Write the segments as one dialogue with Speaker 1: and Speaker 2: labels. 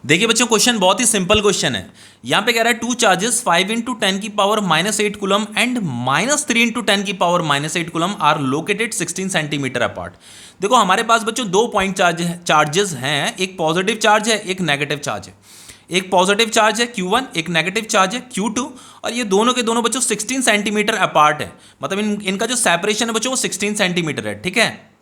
Speaker 1: देखिए बच्चों, क्वेश्चन बहुत ही सिंपल क्वेश्चन है। यहाँ पे कह रहा है टू चार्जेस 5 इंटू टेन की power -8 coulomb and -3 into ten की power -8 coulomb are located 16 centimeter apart. देखो हमारे पास बच्चों दो पॉइंट चार्जेस हैं, एक पॉजिटिव चार्ज है, एक नेगेटिव चार्ज है। एक पॉजिटिव चार्ज है Q1, एक नेगेटिव चार्ज है Q2, और ये दोनों के दोनों बच्चों 16 सेंटीमीटर अपार्ट है। मतलब इनका जो सेपरेशन है बच्चों वो 16 सेंटीमीटर है। ठीक है,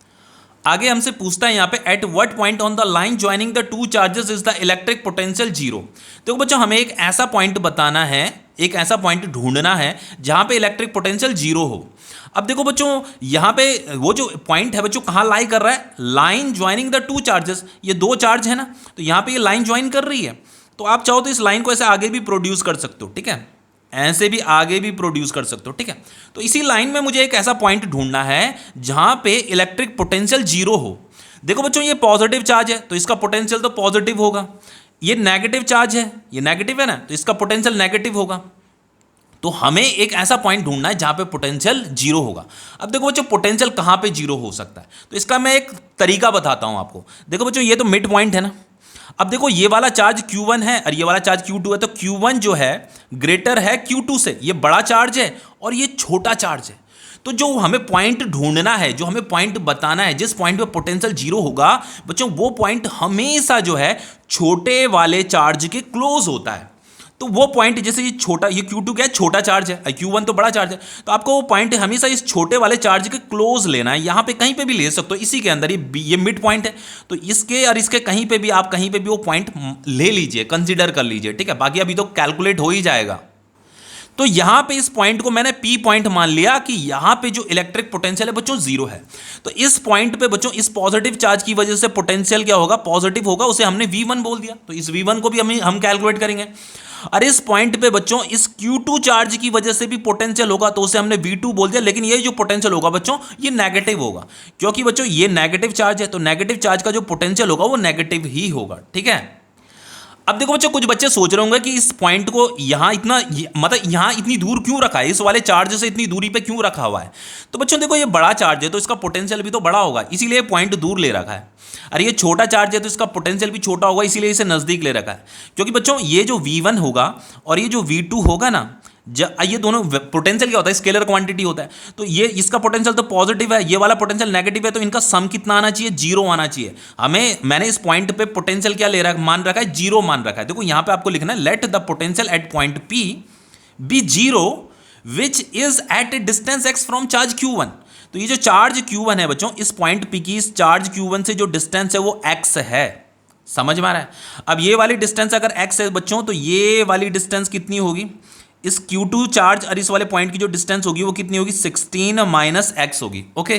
Speaker 1: आगे हमसे पूछता है यहाँ पे at what point on the line joining the two charges is the electric potential zero. तो बच्चों हमें एक ऐसा पॉइंट बताना है, एक ऐसा पॉइंट ढूंढना है जहां पे इलेक्ट्रिक पोटेंशियल जीरो हो। अब देखो बच्चों, यहाँ पे वो जो पॉइंट है बच्चों कहाँ लाई कर रहा है, line joining the two charges. ये दो चार्ज है ना, तो यहाँ पे ये लाइन ज्वाइन कर रही है। तो आप चाहो तो इस लाइन को ऐसे आगे भी प्रोड्यूस कर सकते हो। ठीक है, ऐसे भी आगे भी प्रोड्यूस कर सकते हो। ठीक है, तो इसी लाइन में मुझे एक ऐसा पॉइंट ढूंढना है जहां पे इलेक्ट्रिक पोटेंशियल जीरो हो। देखो बच्चों, ये पॉजिटिव चार्ज है तो इसका पोटेंशियल तो पॉजिटिव होगा। ये नेगेटिव चार्ज है, ये नेगेटिव है ना, तो इसका पोटेंशियल नेगेटिव होगा। तो हमें एक ऐसा पॉइंट ढूंढना है जहां पे पोटेंशियल जीरो होगा। अब देखो बच्चों, पोटेंशियल कहां पे जीरो हो सकता है, तो इसका मैं एक तरीका बताता हूं आपको। देखो बच्चों, ये तो मिड पॉइंट है ना। अब देखो ये वाला चार्ज Q1 है और ये वाला चार्ज Q2 है, तो Q1 जो है ग्रेटर है Q2 से, ये बड़ा चार्ज है और ये छोटा चार्ज है। तो जो हमें पॉइंट ढूंढना है, जो हमें पॉइंट बताना है जिस पॉइंट पे पोटेंशियल जीरो होगा बच्चों, वो पॉइंट हमेशा जो है छोटे वाले चार्ज के क्लोज होता है। तो वो पॉइंट जैसे ये छोटा, ये Q2 क्या है, छोटा चार्ज है, Q1 तो बड़ा चार्ज है, तो आपको वो पॉइंट हमेशा इस छोटे वाले चार्ज के क्लोज लेना है। यहां पे कहीं पे भी ले सकते हो, इसी के अंदर ये मिड पॉइंट है, तो इसके और इसके कहीं पे भी आप कहीं पे भी वो पॉइंट ले लीजिए, कंसीडर कर लीजिए। ठीक है, बाकी अभी तो कैलकुलेट हो ही जाएगा। तो यहां पे इस पॉइंट को मैंने P पॉइंट मान लिया कि यहां पे जो इलेक्ट्रिक पोटेंशियल है बच्चों जीरो है। तो इस पॉइंट पे बच्चों इस पॉजिटिव चार्ज की वजह से पोटेंशियल क्या होगा, पॉजिटिव होगा, उसे हमने V1 बोल दिया। तो इस V1 को भी हम कैलकुलेट करेंगे। और इस पॉइंट पे बच्चों इस Q2 चार्ज की वजह से भी पोटेंशियल होगा, तो उसे हमने V2 बोल दिया। लेकिन ये जो पोटेंशियल होगा बच्चों ये नेगेटिव होगा, क्योंकि बच्चों ये नेगेटिव चार्ज है, तो नेगेटिव चार्ज का जो पोटेंशियल होगा वो नेगेटिव ही होगा। ठीक है, अब देखो बच्चों, कुछ बच्चे सोच रहे होंगे कि इस पॉइंट को यहां इतना मतलब यहां इतनी दूर क्यों रखा है, इस वाले चार्ज से इतनी दूरी पे क्यों रखा हुआ है। तो बच्चों देखो, ये बड़ा चार्ज है तो इसका पोटेंशियल भी तो बड़ा होगा, इसीलिए पॉइंट दूर ले रखा है। अरे ये छोटा चार्ज है तो इसका पोटेंशियल भी छोटा होगा, इसीलिए इसे नजदीक ले रखा है। क्योंकि बच्चों ये जो V1 होगा और ये जो V2 होगा ना, ये दोनों पोटेंशियल क्या होता है, स्केलर क्वांटिटी होता है। तो ये इसका पोटेंशियल तो पॉजिटिव है, ये वाला पोटेंशियल नेगेटिव है, तो इनका सम कितना आना चाहिए, जीरो आना चाहिए। मैंने इस पॉइंट पे पोटेंशियल क्या ले रखा, मान रखा है, जीरो मान रखा है। देखो यहां पे आपको लिखना है let the potential at point P be zero which is at a distance x from charge Q1। तो ये जो चार्ज Q1 है बच्चों, इस पॉइंट P की इस चार्ज Q1 से जो डिस्टेंस है वो x है। समझ में आ रहा है। अब ये वाली डिस्टेंस अगर x है बच्चों, तो ये वाली डिस्टेंस कितनी होगी, इस Q2 चार्ज और इस वाले पॉइंट की जो डिस्टेंस होगी वो कितनी होगी, 16 माइनस x होगी। ओके,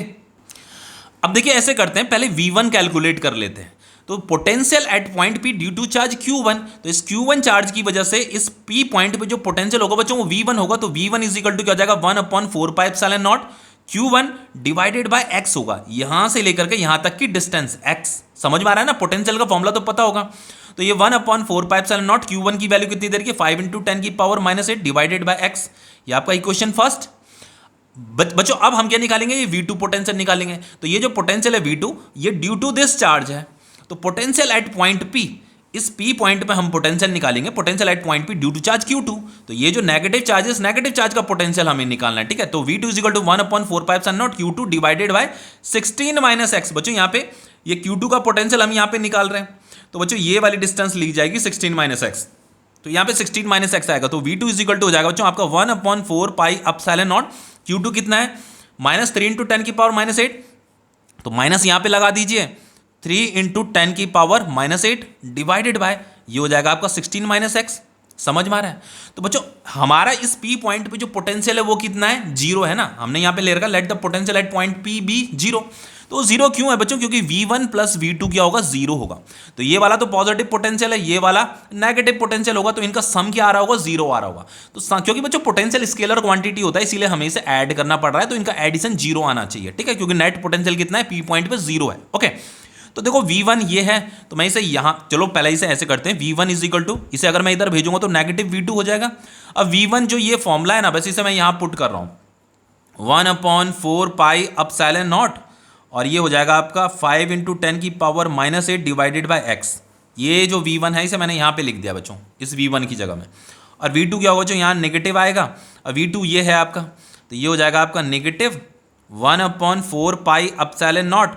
Speaker 1: अब देखिए ऐसे करते हैं, पहले V1 कैलकुलेट कर लेते हैं। तो potential at point P due to charge Q1, तो इस Q1 चार्ज की वजह से इस P पॉइंट पे जो पोटेंशियल होगा बच्चों वो V1 होगा। तो V1 इज इक्वल टू क्या हो जाएगा, 1/4πε0 Q1 डिवाइडेड बाय x होगा, यहां से लेकर के यहां तक की डिस्टेंस x। समझ में आ रहा है ना, पोटेंशियल का फॉर्मूला तो पता होगा। तो ये 1/4πε0 Q1 की वैल्यू कितनी देर की, 5 इंटू 10 की पावर -8 डिवाइडेड बाय x। ये आपका इक्वेशन फर्स्ट। बच्चों अब हम क्या निकालेंगे, ये V2 पोटेंशियल निकालेंगे। तो ये जो पोटेंशियल है V2, ये ड्यू टू दिस चार्ज है। तो पोटेंशियल एट पॉइंट P, इस P पॉइंट पे हम पोटेंशियल निकालेंगे, potential at point P due to charge Q2। तो ये जो नेगेटिव चार्ज है, इस नेगेटिव चार्ज का पोटेंशियल हमें निकालना है। ठीक है, तो V2 is equal to 1/4πε0 Q2 divided by 16 minus x। बच्चों यहाँ पे ये Q2 का पोटेंशियल हम यहाँ पे निकाल रहे हैं, तो बच्चों ये वाली डिस्टेंस ली जाएगी 16 माइनस x। तो यहाँ पे 16 माइनस x आएगा, तो V2 इज इक्वल टू हो जाएगा बच्चों आपका 1/4πε0 Q2 कितना है, -3 इंटू 10 की पावर -8। तो माइनस यहाँ पे लगा दीजिए, 3 इंटू 10 की पावर -8 डिवाइडेड बाय, ये हो जाएगा आपका 16 माइनस x। समझ में आ रहा है। तो बच्चों हमारा इस P पॉइंट पे जो पोटेंशियल है वो कितना है, जीरो है ना। हमने यहाँ पे ले रखा let the potential at point P be zero. तो जीरो क्यों है बच्चों, क्योंकि V1 प्लस V2 क्या होगा, जीरो होगा। तो ये वाला तो पॉजिटिव पोटेंशियल है, ये वाला नेगेटिव पोटेंशियल होगा, तो इनका सम क्या आ रहा होगा, जीरो आ रहा होगा। तो क्योंकि बच्चों पोटेंशियल स्केलर क्वांटिटी होता है, इसीलिए हमें इसे ऐड करना पड़ रहा है, तो इनका एडिशन जीरो आना चाहिए। ठीक है, क्योंकि नेट पोटेंशियल कितना है, P पॉइंट पे जीरो है। ओके, तो देखो V1 ये है, तो मैं इसे यहां, चलो पहले इसे ऐसे करते हैं, V1 इज इक्वल टू, इसे अगर मैं इधर भेजूंगा तो नेगेटिव V2 हो जाएगा। अब V1 जो ये फॉर्मूला है ना, बस इसे मैं यहां पुट कर रहा हूं, 1/4πε0 और ये हो जाएगा आपका 5 इंटू 10 की पावर -8 डिवाइडेड बाय x। ये जो V1 है इसे मैंने यहाँ पे लिख दिया बच्चों, इस V1 की जगह में। और V2 क्या होगा बच्चों, यहाँ नेगेटिव आएगा, और V2 ये है आपका, तो ये हो जाएगा आपका negative 1/4 pi epsilon not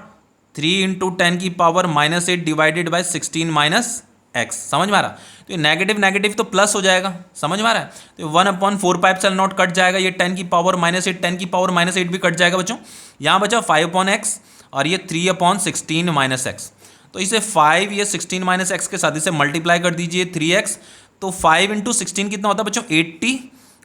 Speaker 1: 3 × 10⁻⁻8 divided by 16 minus x. समझ में आ रहा? तो ये नेगेटिव नेगेटिव तो प्लस हो जाएगा, समझ में आ रहा है? तो 1/4 पाई एप्सिलॉन नॉट कट जाएगा, ये 10⁻⁸ 10⁻⁸ भी कट जाएगा बच्चों। यहाँ बचा 5/x और ये 3/16 माइनस एक्स। तो इसे 5 ये 16 माइनस एक्स के साथ इसे मल्टीप्लाई कर दीजिए 3x, तो 5 × 16 कितना होता है बच्चों 80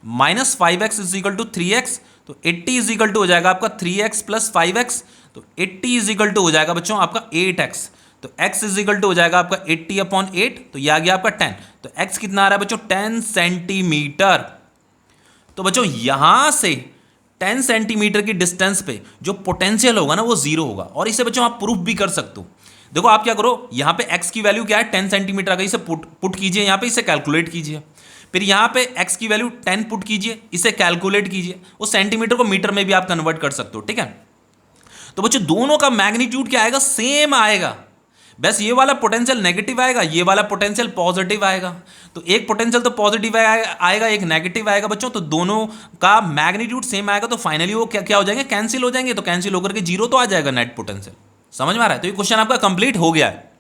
Speaker 1: minus 5x is equal to 3x, तो 80 इज इक्वल टू हो जाएगा आपका 3x प्लस 5x, तो 80 इज इक्वल टू हो जाएगा बच्चों आपका 8x, तो x इज इक्वल टू हो जाएगा आपका 80/8, तो ये आ गया आपका 10, तो x कितना आ रहा है बच्चों 10 सेंटीमीटर। तो बच्चों यहां से 10 सेंटीमीटर की डिस्टेंस पे जो पोटेंशियल होगा ना वो जीरो होगा, और इसे बच्चों आप प्रूफ भी कर सकते हो। देखो आप क्या करो, यहाँ पे x की वैल्यू क्या है 10 सेंटीमीटर आ गई, इसे पुट कीजिए यहाँ पे, इसे कैलकुलेट कीजिए, फिर यहाँ पे x की वैल्यू 10 पुट कीजिए, इसे कैलकुलेट कीजिए, उस सेंटीमीटर को मीटर में भी आप कन्वर्ट कर सकते हो, ठीक है। तो बच्चों दोनों का मैग्नीट्यूड क्या आएगा, सेम आएगा, बस ये वाला पोटेंशियल नेगेटिव आएगा, ये वाला पोटेंशियल पॉजिटिव आएगा। तो एक पोटेंशियल तो पॉजिटिव आएगा, एक नेगेटिव आएगा बच्चों, तो दोनों का मैग्नीट्यूड सेम आएगा, तो फाइनली वो क्या हो जाएंगे, कैंसिल हो जाएंगे, तो कैंसिल होकर के जीरो तो आ जाएगा नेट पोटेंशियल। समझ में आ रहा है? तो ये क्वेश्चन आपका कंप्लीट हो गया है।